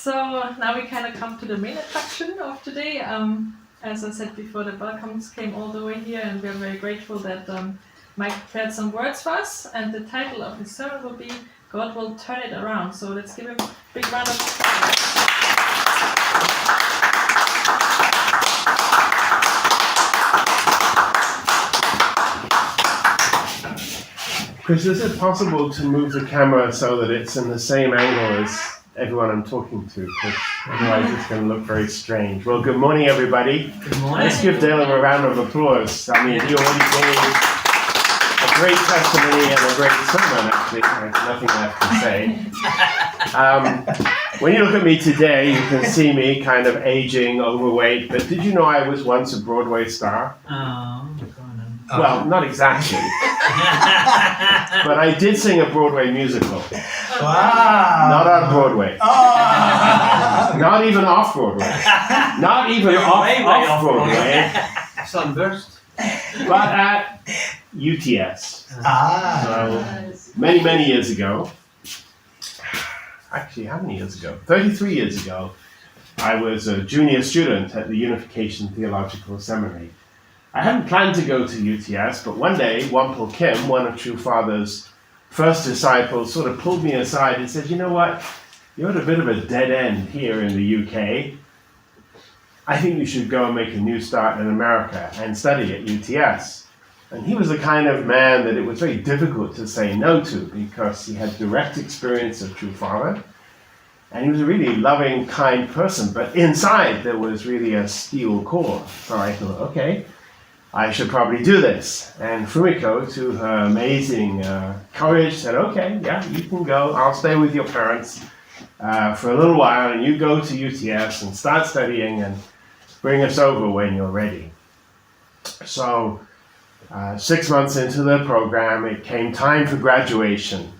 So now we kind of come to the main attraction of today. As I said before, the Balcombs came all the way here, and we're very grateful that Mike prepared some words for us. And the title of his sermon will be "God Will Turn It Around." So let's give him a big round of applause. Chris, is it possible to move the camera so that it's in the same angle as everyone I'm talking to? Because otherwise it's going to look very strange. Well, good morning, everybody. Good morning. Let's give Dale a round of applause. I mean, he already gave a great testimony and a great sermon, actually. There's nothing left to say. When you look at me today, you can see me kind of aging, overweight. But did you know I was once a Broadway star? Oh, Well, not exactly. But I did sing a Broadway musical. Wow! Not on Broadway. Oh. Not even off Broadway. Not even off Broadway. Sunburst. But at UTS. Ah. So many years ago. Actually, how many years ago? 33 years ago. I was a junior student at the Unification Theological Seminary. I hadn't planned to go to UTS, but one day, Wampel Kim, one of True Father's first disciples, sort of pulled me aside and said, "You know what? You're at a bit of a dead end here in the UK. I think you should go and make a new start in America and study at UTS." And he was the kind of man that it was very difficult to say no to because he had direct experience of True Father. And he was a really loving, kind person, but inside there was really a steel core. So I thought, okay, I should probably do this. And Fumiko, to her amazing courage, said, "Okay, yeah, you can go. I'll stay with your parents for a little while, and you go to UTS and start studying and bring us over when you're ready." So 6 months into the program, it came time for graduation.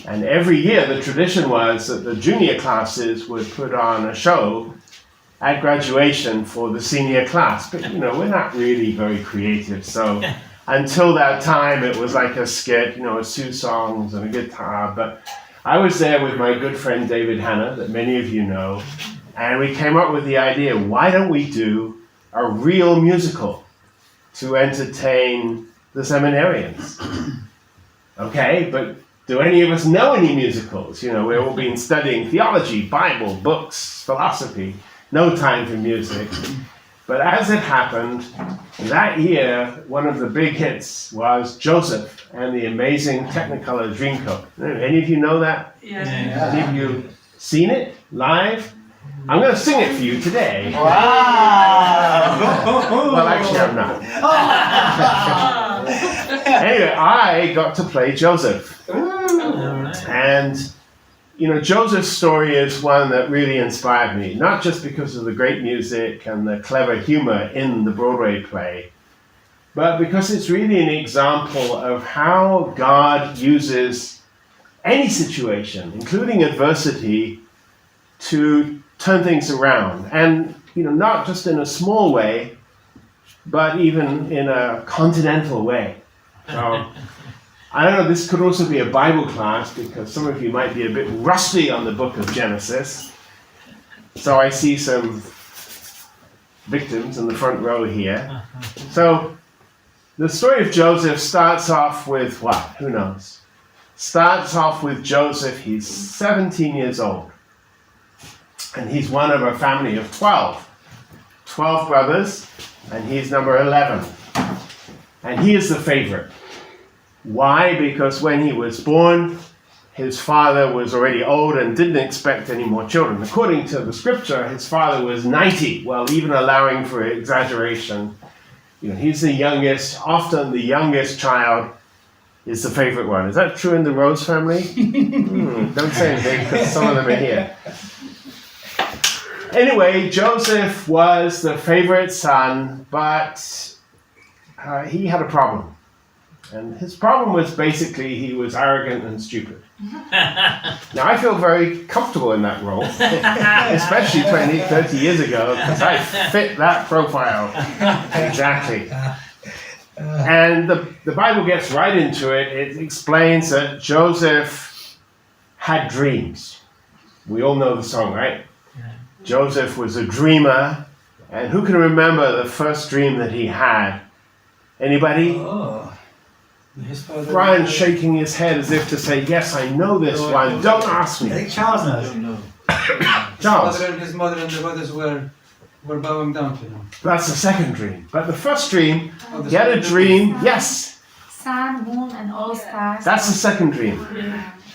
And every year, the tradition was that the junior classes would put on a show at graduation for the senior class. But, you know, we're not really very creative. So until that time, it was like a skit, you know, a few songs and a guitar. But I was there with my good friend David Hanna, that many of you know. And we came up with the idea, why don't we do a real musical to entertain the seminarians? Okay, but do any of us know any musicals? You know, we've all been studying theology, Bible, books, philosophy. No time for music. But as it happened, that year, one of the big hits was Joseph and the Amazing Technicolor Dreamcoat. Any of you know that? Yes. Any of you seen it live? I'm going to sing it for you today. Wow! Well, actually, I'm not. Anyway, I got to play Joseph. And you know, Joseph's story is one that really inspired me, not just because of the great music and the clever humor in the Broadway play, but because it's really an example of how God uses any situation, including adversity, to turn things around. And, you know, not just in a small way, but even in a continental way. So, I don't know, this could also be a Bible class because some of you might be a bit rusty on the book of Genesis. So I see some victims in the front row here. So the story of Joseph starts off with what? Who knows? Starts off with Joseph, he's 17 years old. And he's one of a family of 12. 12 brothers, and he's number 11. And he is the favorite. Why? Because when he was born, his father was already old and didn't expect any more children. According to the scripture, his father was 90. Well, even allowing for exaggeration, you know, he's the youngest. Often the youngest child is the favorite one. Is that true in the Rose family? Don't say anything because some of them are here. Anyway, Joseph was the favorite son, but he had a problem. And his problem was basically he was arrogant and stupid. Now, I feel very comfortable in that role, especially 20, 30 years ago, because I fit that profile exactly. And the Bible gets right into it. It explains that Joseph had dreams. We all know the song, right? Joseph was a dreamer, and who can remember the first dream that he had? Anybody? Oh. His father. Brian shaking his head as if to say, yes, I know this one. Don't ask I me. think Charles I knows. don't know. Charles, His mother and the brothers were bowing down to him. that's the second dream. But the first dream, Oh, the he had a second dream. Yes, Sun, moon, and all stars. that's the second dream.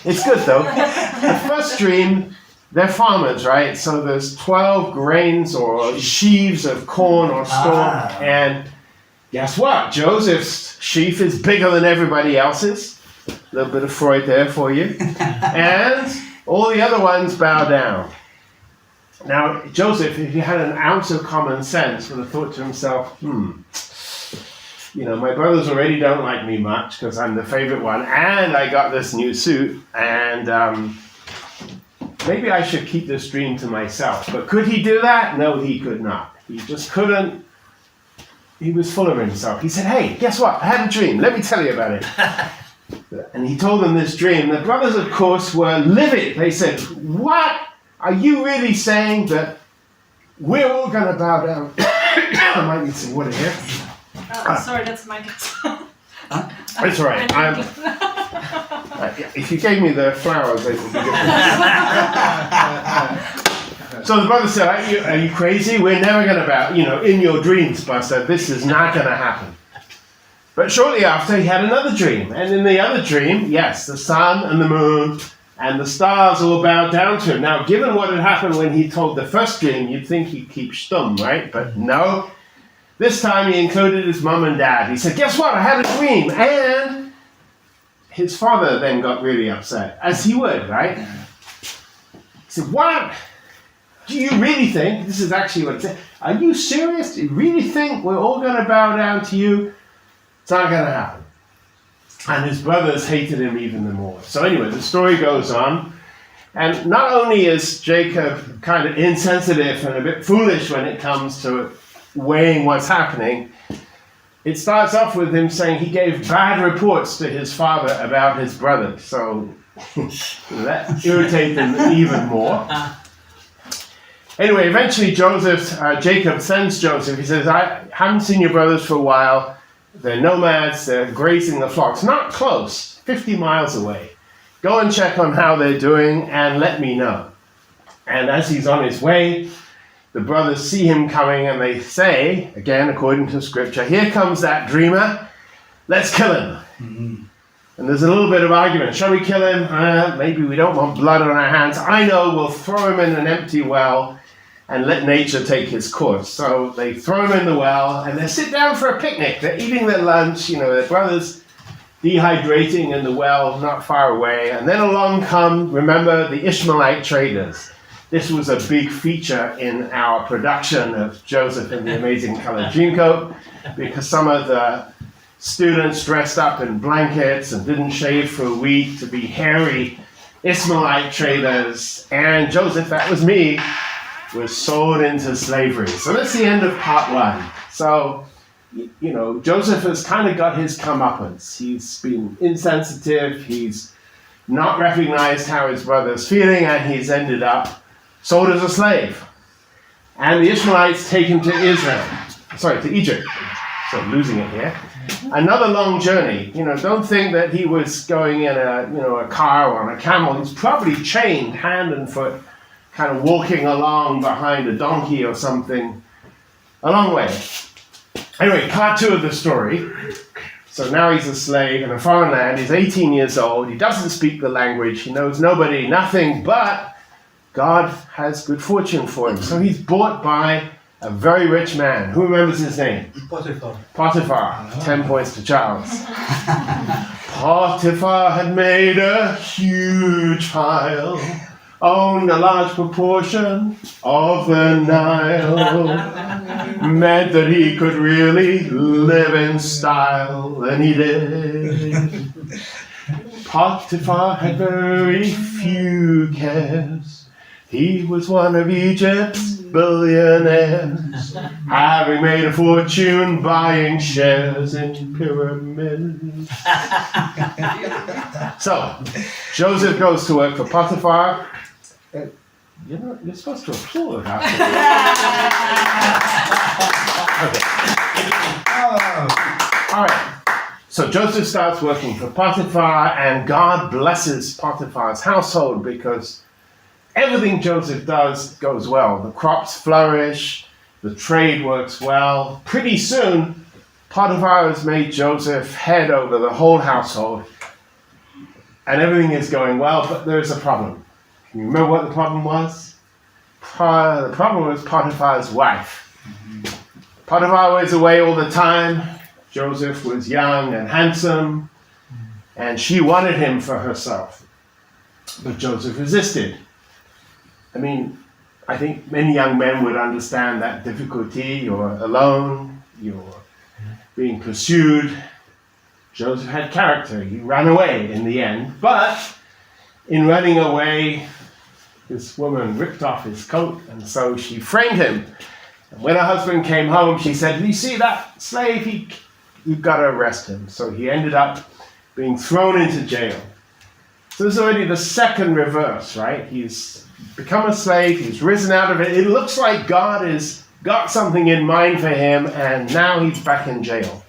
It's good though. The first dream, they're farmers, right? So there's 12 grains or sheaves of corn or stalk, and guess what? Joseph's sheaf is bigger than everybody else's. A little bit of Freud there for you. And all the other ones bow down. Now, Joseph, if he had an ounce of common sense, would have thought to himself, you know, my brothers already don't like me much because I'm the favorite one, and I got this new suit, and maybe I should keep this dream to myself. But could he do that? No, he could not. He just couldn't. He was full of himself. He said, hey, guess what? I had a dream. Let me tell you about it. And he told them this dream. The brothers, of course, were livid. They said, what? Are you really saying that we're all going to bow down? I might need some water here. Sorry, that's my guitar. It's all right. If you gave me the flowers, they would be good. So the brother said, are you crazy? We're never going to bow. You know, in your dreams, Buster, this is not going to happen. But shortly after, he had another dream. And in the other dream, yes, the sun and the moon and the stars all bowed down to him. Now, given what had happened when he told the first dream, you'd think he'd keep stum, right? But no. This time he included his mum and dad. He said, guess what? I had a dream. And his father then got really upset, as he would, right? He said, what? Do you really think, this is actually what it said, are you serious? Do you really think we're all going to bow down to you? It's not going to happen. And his brothers hated him even more. So anyway, the story goes on. And not only is Jacob kind of insensitive and a bit foolish when it comes to weighing what's happening, it starts off with him saying he gave bad reports to his father about his brothers. So that irritated him even more. Anyway, eventually Jacob sends Joseph. He says, I haven't seen your brothers for a while. They're nomads. They're grazing the flocks. Not close, 50 miles away. Go and check on how they're doing and let me know. And as he's on his way, the brothers see him coming and they say, again, according to scripture, here comes that dreamer. Let's kill him. Mm-hmm. And there's a little bit of argument. Shall we kill him? Maybe we don't want blood on our hands. I know, we'll throw him in an empty well and let nature take his course. So they throw him in the well and they sit down for a picnic. They're eating their lunch, you know, their brother's dehydrating in the well not far away. And then along come, remember, the Ishmaelite traders. This was a big feature in our production of Joseph and the Amazing Colored Dreamcoat, because some of the students dressed up in blankets and didn't shave for a week to be hairy Ishmaelite traders. And Joseph, that was me, was sold into slavery. So that's the end of part one. So, you know, Joseph has kind of got his comeuppance. He's been insensitive, he's not recognized how his brother's feeling, and he's ended up sold as a slave. And the Ishmaelites take him to Egypt. So losing it here. Another long journey. You know, don't think that he was going in a car or on a camel. He's probably chained hand and foot, kind of walking along behind a donkey or something. A long way. Anyway, part two of the story. So now he's a slave in a foreign land. He's 18 years old. He doesn't speak the language. He knows nobody, nothing, but God has good fortune for him. So he's bought by a very rich man. Who remembers his name? Potiphar. 10 points to Charles. Potiphar had made a huge pile, owned a large proportion of the Nile, meant that he could really live in style, and he did. Potiphar had very few cares. He was one of Egypt's billionaires, having made a fortune buying shares in pyramids. So, Joseph goes to work for Potiphar. You're supposed to applaud after Okay. All right. So Joseph starts working for Potiphar, and God blesses Potiphar's household because everything Joseph does goes well. The crops flourish, the trade works well. Pretty soon, Potiphar has made Joseph head over the whole household, and everything is going well, but there's a problem. Can you remember what the problem was? The problem was Potiphar's wife. Potiphar was away all the time. Joseph was young and handsome, and she wanted him for herself. But Joseph resisted. I mean, I think many young men would understand that difficulty. You're alone, you're being pursued. Joseph had character. He ran away in the end. But in running away, this woman ripped off his coat, and so she framed him. And when her husband came home, she said, "You see that slave? You've got to arrest him." So he ended up being thrown into jail. So this is already the second reverse, right? He's become a slave, he's risen out of it. It looks like God has got something in mind for him, and now he's back in jail.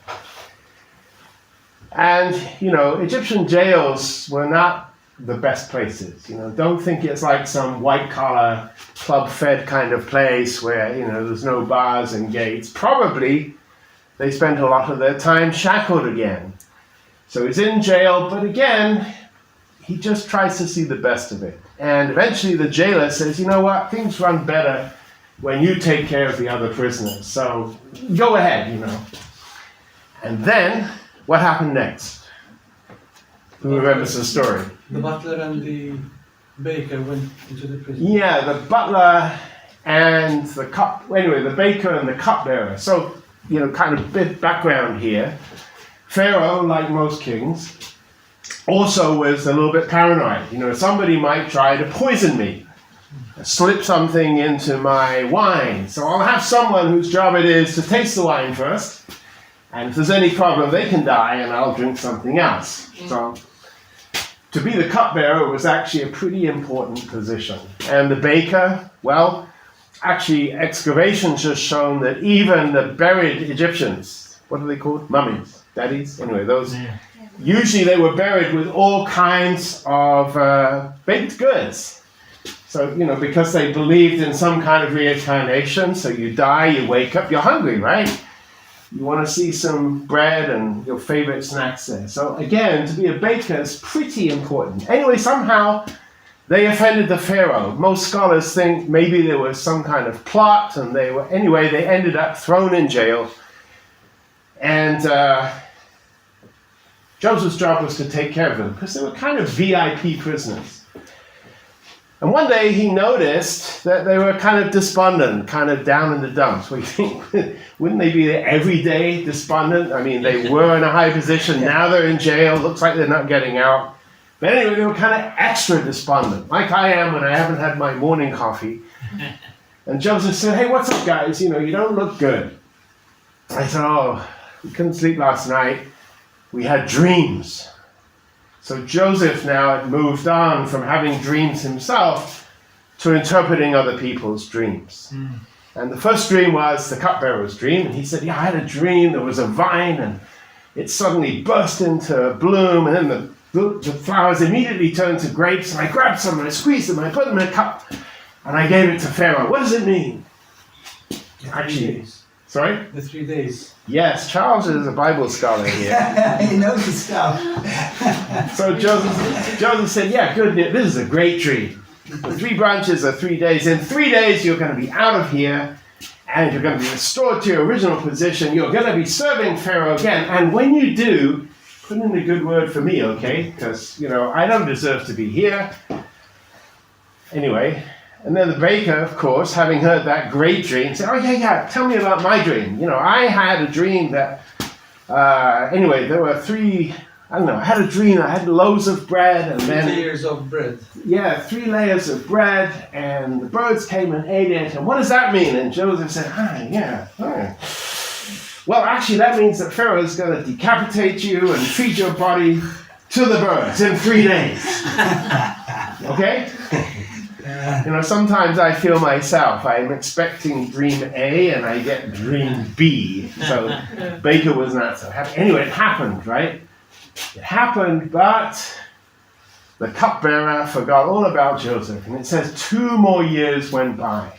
And, Egyptian jails were not the best places. Don't think it's like some white-collar, club-fed kind of place where, there's no bars and gates. Probably they spent a lot of their time shackled again. So he's in jail, but again, he just tries to see the best of it. And eventually the jailer says, "You know what, things run better when you take care of the other prisoners. So go ahead, And then, what happened next? Who remembers the story? The butler and the baker went into the prison. Yeah, the butler and the the baker and the cupbearer. So, kind of bit background here. Pharaoh, like most kings, also was a little bit paranoid. Somebody might try to poison me, slip something into my wine. So I'll have someone whose job it is to taste the wine first, and if there's any problem, they can die, and I'll drink something else. So to be the cupbearer was actually a pretty important position. And the baker, well, actually excavations have shown that even the buried Egyptians, what are they called? Mummies, daddies? Anyway, those, usually they were buried with all kinds of baked goods. So, because they believed in some kind of reincarnation, so you die, you wake up, you're hungry, right? You want to see some bread and your favorite snacks there. So again, to be a baker is pretty important. Anyway, somehow they offended the Pharaoh. Most scholars think maybe there was some kind of plot, and they ended up thrown in jail. And Joseph's job was to take care of them, because they were kind of VIP prisoners. And one day he noticed that they were kind of despondent, kind of down in the dumps. What do you think? Wouldn't they be everyday despondent? I mean, they were in a high position, now they're in jail, looks like they're not getting out. But anyway, they were kind of extra despondent, like I am when I haven't had my morning coffee. And Joseph said, "Hey, what's up, guys? You don't look good." I said, "Oh, we couldn't sleep last night. We had dreams." So Joseph now had moved on from having dreams himself to interpreting other people's dreams. And the first dream was the cupbearer's dream. And he said, "Yeah, I had a dream. There was a vine, and it suddenly burst into bloom, and then the flowers immediately turned to grapes, and I grabbed some, and I squeezed them, and I put them in a cup, and I gave it to Pharaoh." What does it mean? Actually, sorry? The 3 days. Yes, Charles is a Bible scholar here. He knows the stuff. So Joseph said, "Yeah, good. This is a great dream. The 3 branches are 3 days. In 3 days, you're going to be out of here, and you're going to be restored to your original position. You're going to be serving Pharaoh again. And when you do, put in a good word for me, okay? Because, I don't deserve to be here." Anyway, and then the baker, of course, having heard that great dream, said, "Oh, yeah, tell me about my dream. I had a dream that, there were 3, I had a dream. I had loaves of bread, and then 3 layers of bread. Yeah, 3 layers of bread, and the birds came and ate it. And what does that mean?" And Joseph said, "Well, actually, that means that Pharaoh is going to decapitate you and feed your body to the birds in 3 days." Okay? You know, sometimes I feel myself, I'm expecting dream A and I get dream B. So Baker was not so happy. Anyway, it happened, right? It happened, but the cupbearer forgot all about Joseph. And it says 2 more years went by.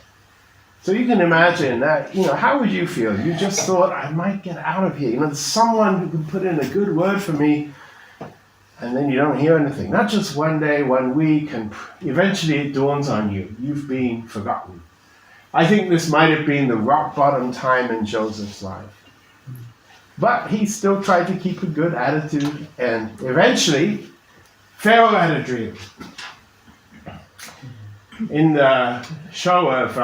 So you can imagine that, you know, how would you feel? You just thought, I might get out of here. You know, there's someone who can put in a good word for me, and then you don't hear anything. Not just one day, 1 week, and eventually it dawns on you. You've been forgotten. I think this might have been the rock bottom time in Joseph's life. But he still tried to keep a good attitude, and eventually, Pharaoh had a dream. In the show of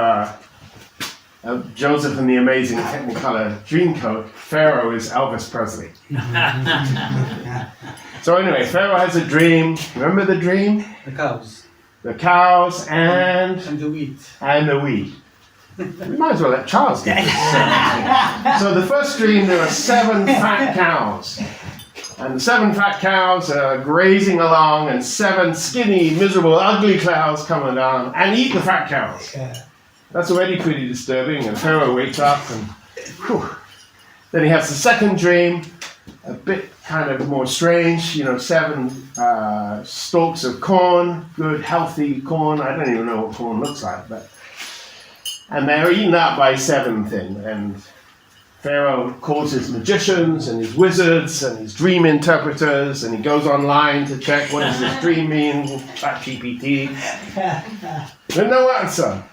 Joseph and the Amazing Technicolor Dreamcoat, Pharaoh is Elvis Presley. So anyway, Pharaoh has a dream. Remember the dream? The cows. The cows and the wheat. And the wheat. We might as well let Charles get this. So the first dream, there are 7 fat cows. And the 7 fat cows are grazing along, and 7 skinny, miserable, ugly cows come along and eat the fat cows. That's already pretty disturbing, and Pharaoh wakes up, and whew. Then he has the second dream, a bit kind of more strange, you know, 7 stalks of corn, good, healthy corn. I don't even know what corn looks like, but... And they're eaten up by 7 things, and Pharaoh calls his magicians and his wizards and his dream interpreters, and he goes online to check what does this dream mean, ChatGPT. But no answer.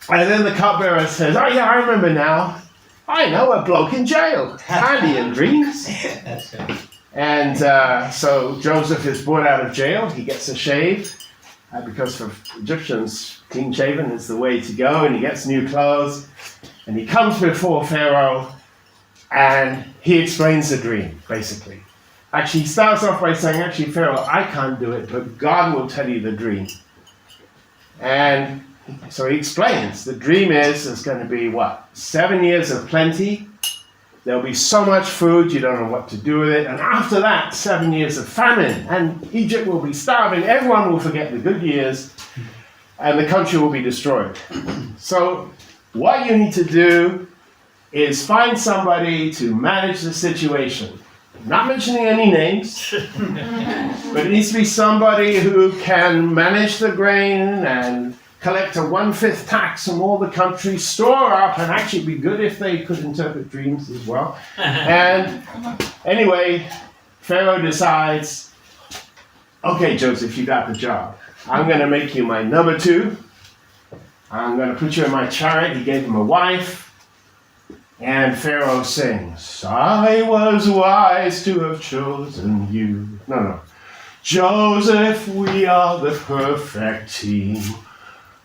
And then the cupbearer says, oh yeah, I remember now. I know a bloke in jail. Handy in dreams. And so Joseph is brought out of jail. He gets a shave. Because for Egyptians, clean shaven is the way to go. And he gets new clothes. And he comes before Pharaoh. And he explains the dream, basically. Actually, he starts off by saying, actually, Pharaoh, I can't do it, but God will tell you the dream. And so he explains, the dream is, there's going to be, 7 years of plenty. There'll be so much food, you don't know what to do with it. And after that, 7 years of famine. And Egypt will be starving. Everyone will forget the good years. And the country will be destroyed. So what you need to do is find somebody to manage the situation. Not mentioning any names, but it needs to be somebody who can manage the grain and collect a 1/5 tax from all the country, store up, and actually be good if they could interpret dreams as well. And anyway, Pharaoh decides, okay, Joseph, you got the job. I'm going to make you my number 2. I'm going to put you in my chariot. He gave him a wife. And Pharaoh sings, I was wise to have chosen you. No. Joseph, we are the perfect team.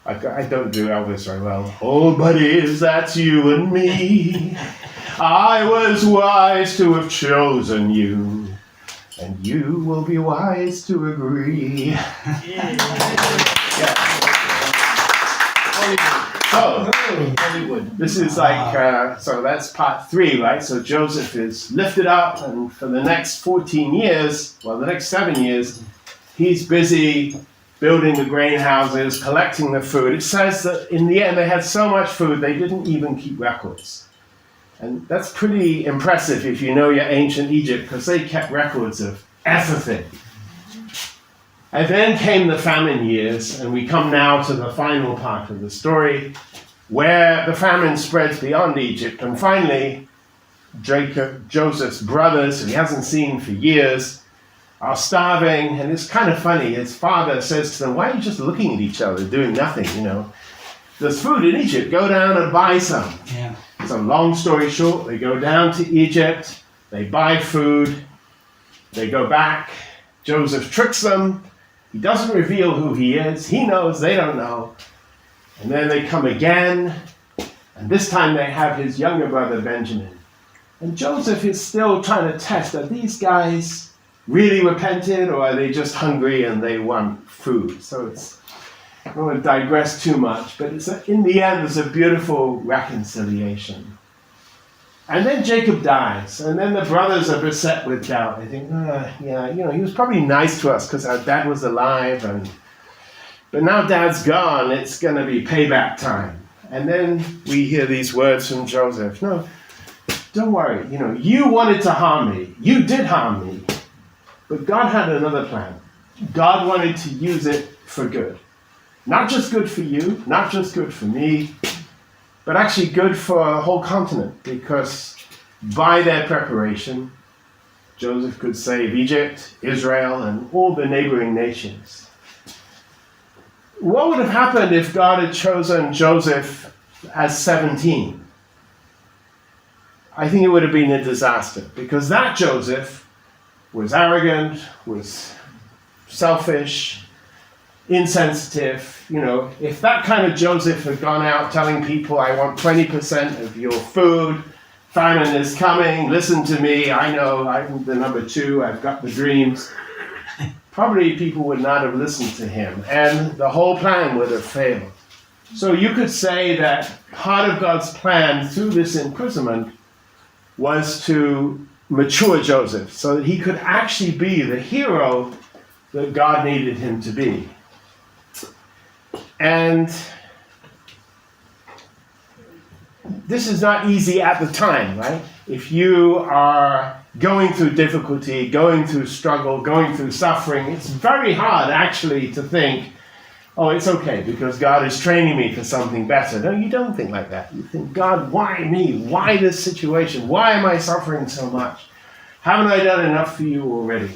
I don't do Elvis very well. Oh, buddies, that's you and me. I was wise to have chosen you. And you will be wise to agree. Yeah. So, this is like, so that's part 3, right? So Joseph is lifted up, and for the next 14 years, the next 7 years, he's busy building the grain houses, collecting the food. It says that in the end they had so much food they didn't even keep records. And that's pretty impressive if you know your ancient Egypt, because they kept records of everything. And then came the famine years, and we come now to the final part of the story, where the famine spreads beyond Egypt, and finally, Joseph's brothers, who he hasn't seen for years, are starving, and it's kind of funny. His father says to them, why are you just looking at each other, doing nothing, you know? There's food in Egypt, go down and buy some. Yeah. So long story short, they go down to Egypt, they buy food, they go back, Joseph tricks them. He doesn't reveal who he is. He knows, they don't know. And then they come again, and this time they have his younger brother, Benjamin. And Joseph is still trying to test, are these guys really repented, or are they just hungry and they want food? So it's, I don't want to digress too much, but in the end, there's a beautiful reconciliation. And then Jacob dies, and then the brothers are beset with doubt. They think, he was probably nice to us because our dad was alive, and But now Dad's gone, it's going to be payback time. And then we hear these words from Joseph. No, don't worry. You wanted to harm me. You did harm me. But God had another plan. God wanted to use it for good. Not just good for you, not just good for me, but actually good for a whole continent. Because by their preparation, Joseph could save Egypt, Israel, and all the neighboring nations. What would have happened if God had chosen Joseph as 17? I think it would have been a disaster, because that Joseph was arrogant, was selfish, insensitive. If that kind of Joseph had gone out telling people, I want 20% of your food, famine is coming, listen to me, I know, I'm the number 2, I've got the dreams, probably people would not have listened to him, and the whole plan would have failed. So you could say that part of God's plan through this imprisonment was to mature Joseph so that he could actually be the hero that God needed him to be. And this is not easy at the time, right? If you are going through difficulty, going through struggle, going through suffering, it's very hard actually to think, oh, it's okay because God is training me for something better. No, you don't think like that. You think, God, why me? Why this situation? Why am I suffering so much? Haven't I done enough for you already?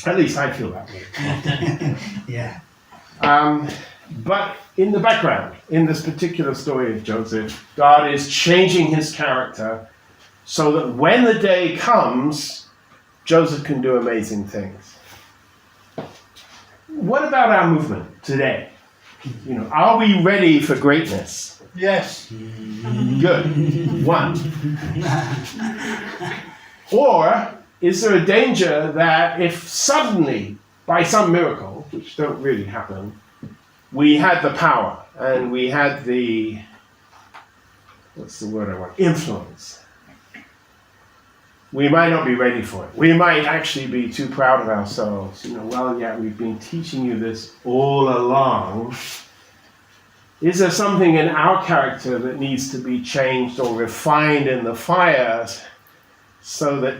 At least I feel that way. Yeah. But in the background, in this particular story of Joseph, God is changing his character so that when the day comes, Joseph can do amazing things. What about our movement today? Are we ready for greatness? Yes. Good. 1. Or is there a danger that if suddenly, by some miracle, which don't really happen, we had the power and we had the, influence, we might not be ready for it. We might actually be too proud of ourselves. We've been teaching you this all along. Is there something in our character that needs to be changed or refined in the fire so that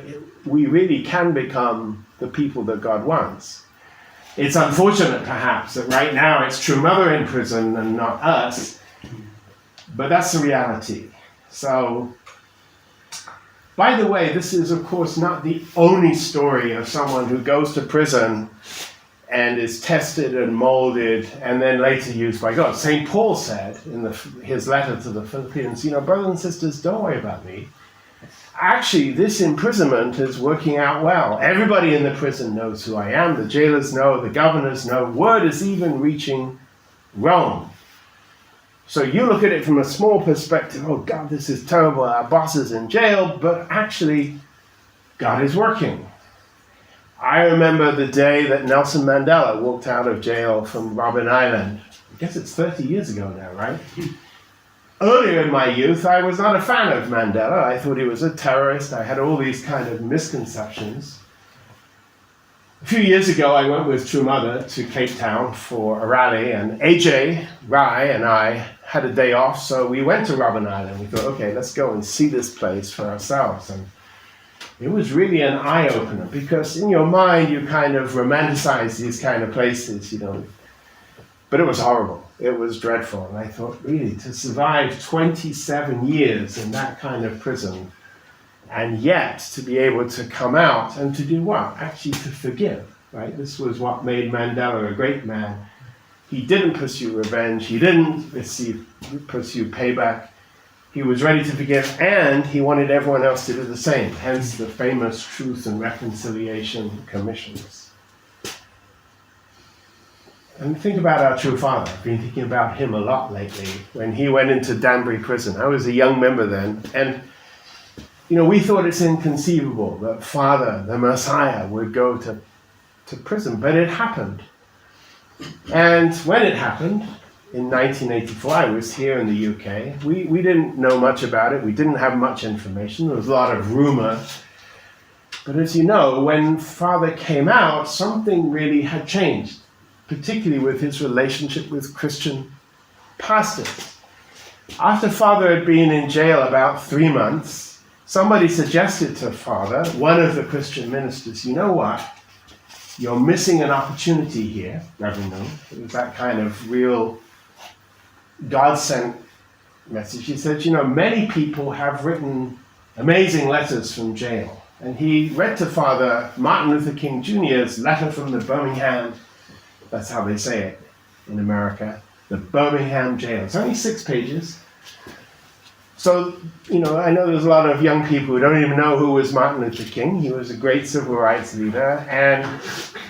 we really can become the people that God wants? It's unfortunate, perhaps, that right now it's True Mother in prison and not us, but that's the reality. So, by the way, this is, of course, not the only story of someone who goes to prison and is tested and molded and then later used by God. St. Paul said in his letter to the Philippians, brothers and sisters, don't worry about me. Actually, this imprisonment is working out well. Everybody in the prison knows who I am. The jailers know, the governors know. Word is even reaching Rome. So you look at it from a small perspective, oh God, this is terrible, our boss is in jail, but actually, God is working. I remember the day that Nelson Mandela walked out of jail from Robben Island. I guess it's 30 years ago now, right? Earlier in my youth, I was not a fan of Mandela. I thought he was a terrorist. I had all these kind of misconceptions. A few years ago, I went with True Mother to Cape Town for a rally, and AJ, Rai, and I had a day off, so we went to Robben Island. We thought, okay, let's go and see this place for ourselves. And it was really an eye-opener, because in your mind, you kind of romanticize these kind of places, But it was horrible. It was dreadful. And I thought, really, to survive 27 years in that kind of prison, and yet to be able to come out and to do what? Actually to forgive, right? This was what made Mandela a great man. He didn't pursue revenge. He didn't pursue payback. He was ready to forgive, and he wanted everyone else to do the same. Hence the famous Truth and Reconciliation Commissions. And think about our True Father. I've been thinking about him a lot lately. When he went into Danbury prison, I was a young member then, and we thought it's inconceivable that Father, the Messiah, would go to prison, but it happened. And when it happened, in 1984, I was here in the UK. We didn't know much about it. We didn't have much information. There was a lot of rumor. But as you know, when Father came out, something really had changed. particularly with his relationship with Christian pastors. After Father had been in jail about 3 months, somebody suggested to Father, one of the Christian ministers, you know what? You're missing an opportunity here, Reverend. It was that kind of real God-sent message. He said, you know, many people have written amazing letters from jail. And he read to Father Martin Luther King Jr.'s letter from the Birmingham, that's how they say it in America, the Birmingham jail. It's only 6 pages. So, you know, I know there's a lot of young people who don't even know who was Martin Luther King. He was a great civil rights leader. And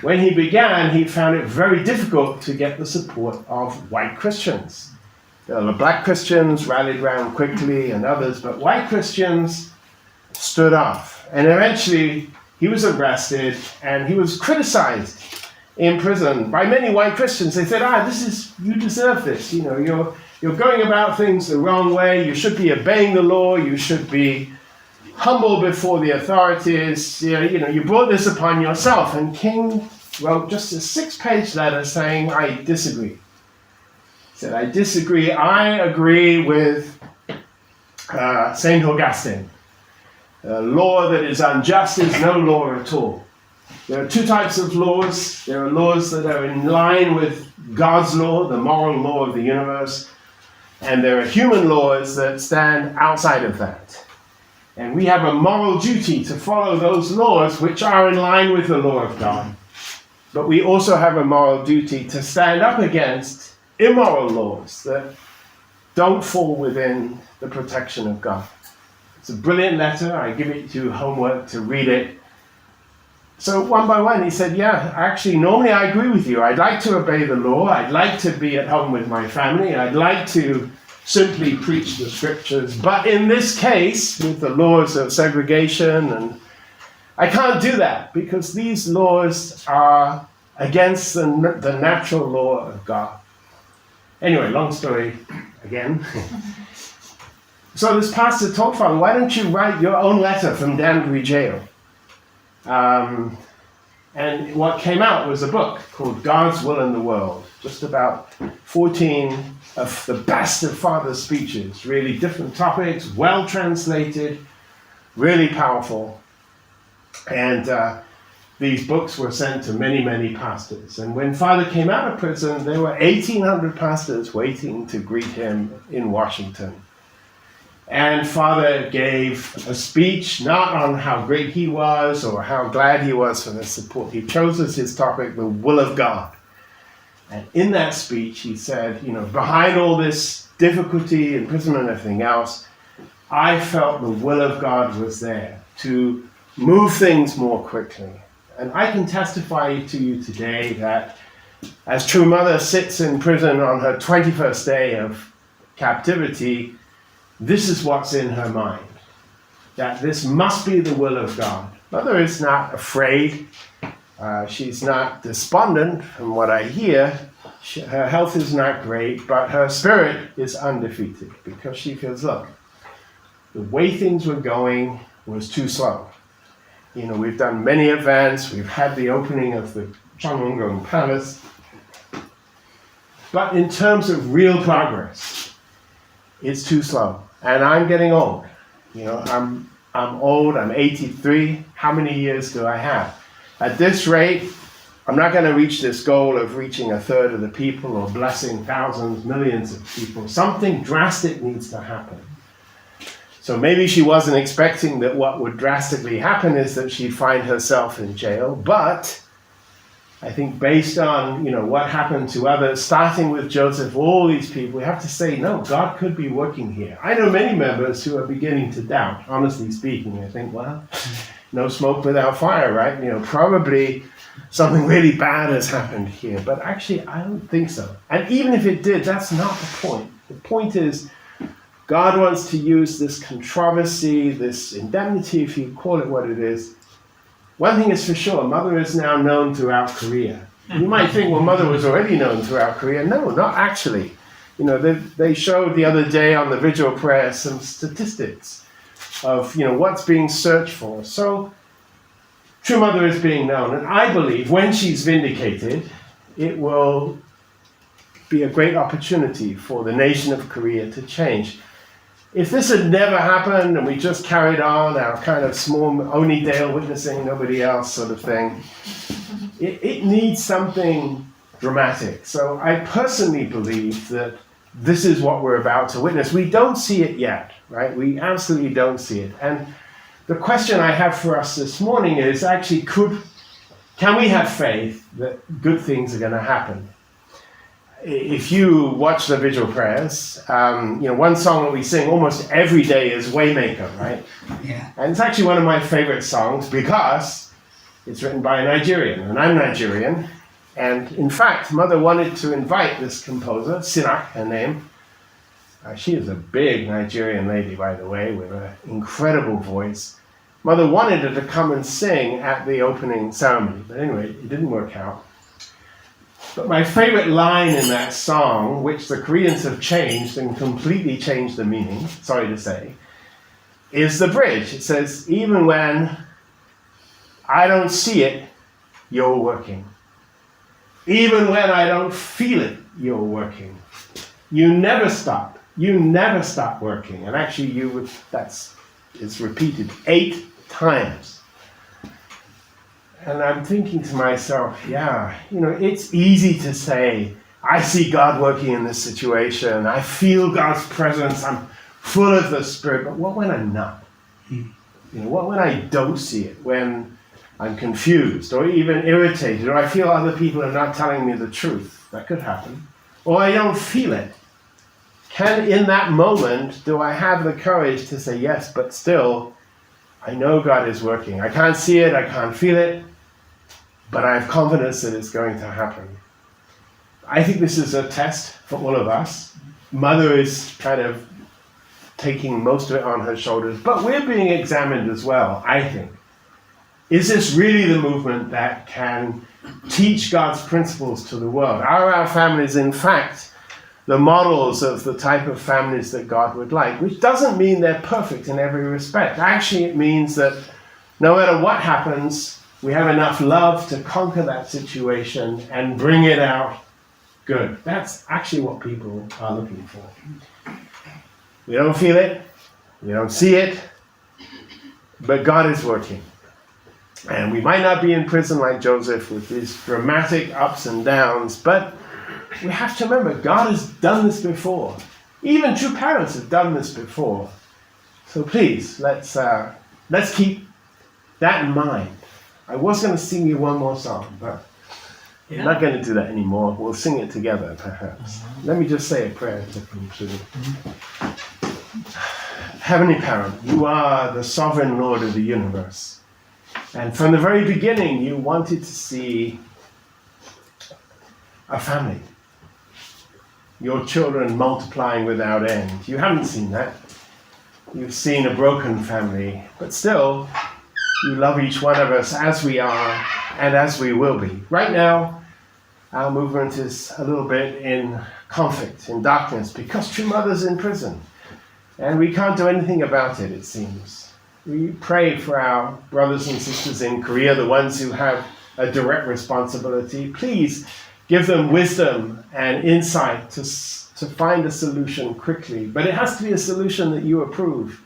when he began, he found it very difficult to get the support of white Christians. The black Christians rallied around quickly and others, but white Christians stood off. And eventually he was arrested and he was criticized in prison by many white Christians. They said, you deserve this. You know, you're going about things the wrong way. You should be obeying the law. You should be humble before the authorities. You know, you brought this upon yourself. And King wrote just a 6-page letter saying, I disagree. He said, I disagree. I agree with St. Augustine. A law that is unjust is no law at all. There are 2 types of laws. There are laws that are in line with God's law, the moral law of the universe, and there are human laws that stand outside of that. And we have a moral duty to follow those laws which are in line with the law of God. But we also have a moral duty to stand up against immoral laws that don't fall within the protection of God. It's a brilliant letter. I give it to you homework to read it. So one by one, he said, yeah, actually, normally I agree with you. I'd like to obey the law. I'd like to be at home with my family. I'd like to simply preach the scriptures. But in this case, with the laws of segregation, and I can't do that because these laws are against the natural law of God. Anyway, long story again. So this pastor told Father, why don't you write your own letter from Danbury jail? And what came out was a book called God's Will in the World, just about 14 of the best of Father's speeches, really different topics, well translated, really powerful. And these books were sent to many, many pastors. And when Father came out of prison, there were 1,800 pastors waiting to greet him in Washington. And Father gave a speech, not on how great he was or how glad he was for the support. He chose as his topic the will of God. And in that speech, he said, you know, behind all this difficulty, imprisonment, and everything else, I felt the will of God was there to move things more quickly. And I can testify to you today that as True Mother sits in prison on her 21st day of captivity, this is what's in her mind, that this must be the will of God. Mother is not afraid. She's not despondent from what I hear. Her health is not great, but her spirit is undefeated because she feels, look, the way things were going was too slow. You know, we've done many events. We've had the opening of the Changwon Palace. But in terms of real progress, it's too slow. And I'm getting old. You know, I'm old. I'm 83. How many years do I have? At this rate, I'm not going to reach this goal of reaching 1/3 of the people or blessing thousands, millions of people. Something drastic needs to happen. So maybe she wasn't expecting that what would drastically happen is that she'd find herself in jail. But I think based on, you know, what happened to others, starting with Joseph, all these people, we have to say, no, God could be working here. I know many members who are beginning to doubt, honestly speaking. I think, well, no smoke without fire, right? You know, probably something really bad has happened here. But actually, I don't think so. And even if it did, that's not the point. The point is, God wants to use this controversy, this indemnity, if you call it what it is. One thing is for sure, Mother is now known throughout Korea. You might think, well, Mother was already known throughout Korea. No, not actually. You know, they showed the other day on the vigil prayer some statistics of, you know, what's being searched for. So, True Mother is being known. And I believe when she's vindicated, it will be a great opportunity for the nation of Korea to change. If this had never happened and we just carried on our kind of small, only Dale witnessing, nobody else sort of thing, it needs something dramatic. So I personally believe that this is what we're about to witness. We don't see it yet, right? We absolutely don't see it. And the question I have for us this morning is actually, can we have faith that good things are going to happen? If you watch the vigil prayers, one song that we sing almost every day is Waymaker, right? Yeah. And it's actually one of my favorite songs because it's written by a Nigerian, and I'm Nigerian. And in fact, Mother wanted to invite this composer, Sinak, her name. She is a big Nigerian lady, by the way, with an incredible voice. Mother wanted her to come and sing at the opening ceremony, but anyway, it didn't work out. But my favorite line in that song, which the Koreans have changed and completely changed the meaning, sorry to say, is the bridge. It says, even when I don't see it, you're working. Even when I don't feel it, you're working. You never stop. You never stop working. And actually, it's repeated 8 times. And I'm thinking to myself, it's easy to say, I see God working in this situation. I feel God's presence. I'm full of the Spirit. But what when I'm not? What when I don't see it? When I'm confused or even irritated, or I feel other people are not telling me the truth. That could happen. Or I don't feel it. In that moment, do I have the courage to say, yes, but still, I know God is working. I can't see it, I can't feel it, but I have confidence that it's going to happen. I think this is a test for all of us. Mother is kind of taking most of it on her shoulders, but we're being examined as well, I think. Is this really the movement that can teach God's principles to the world? Are our families, in fact, the models of the type of families that God would like? Which doesn't mean they're perfect in every respect. Actually, it means that no matter what happens, we have enough love to conquer that situation and bring it out good. That's actually what people are looking for. We don't feel it, we don't see it, but God is working. And we might not be in prison like Joseph with these dramatic ups and downs, but we have to remember, God has done this before. Even true parents have done this before. So please, let's keep that in mind. I was going to sing you one more song, but I'm not going to do that anymore. We'll sing it together, perhaps. Let me just say a prayer to conclude. Heavenly Parent, you are the sovereign Lord of the universe. And from the very beginning, you wanted to see a family. Your children multiplying without end. You haven't seen that. You've seen a broken family. But still, you love each one of us as we are and as we will be. Right now, our movement is a little bit in conflict, in darkness, because True Mother's in prison. And we can't do anything about it, it seems. We pray for our brothers and sisters in Korea, the ones who have a direct responsibility. Please give them wisdom and insight to find a solution quickly. But it has to be a solution that you approve.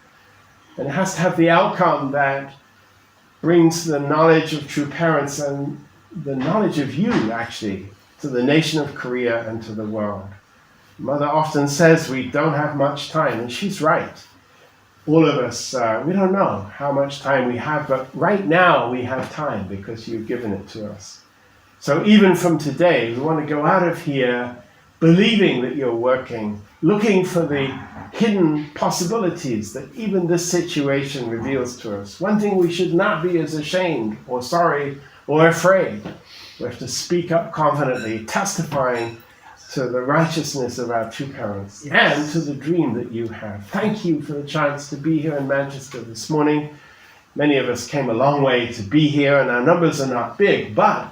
And it has to have the outcome that brings the knowledge of true parents and the knowledge of you, actually, to the nation of Korea and to the world. Mother often says we don't have much time, and she's right. All of us, we don't know how much time we have, but right now we have time because you've given it to us. So even from today, we want to go out of here believing that you're working, looking for the hidden possibilities that even this situation reveals to us. One thing we should not be is ashamed or sorry or afraid. We have to speak up confidently, testifying to the righteousness of our true parents and to the dream that you have. Thank you for the chance to be here in Manchester this morning. Many of us came a long way to be here, and our numbers are not big, but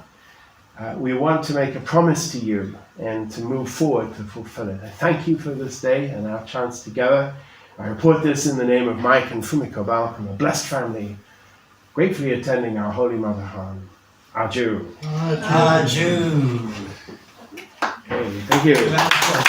we want to make a promise to you and to move forward to fulfill it. I thank you for this day and our chance together. I report this in the name of Mike and Fumiko Balcomb, a blessed family, gratefully attending our Holy Mother home. Adieu. Adieu. Okay, thank you. Well,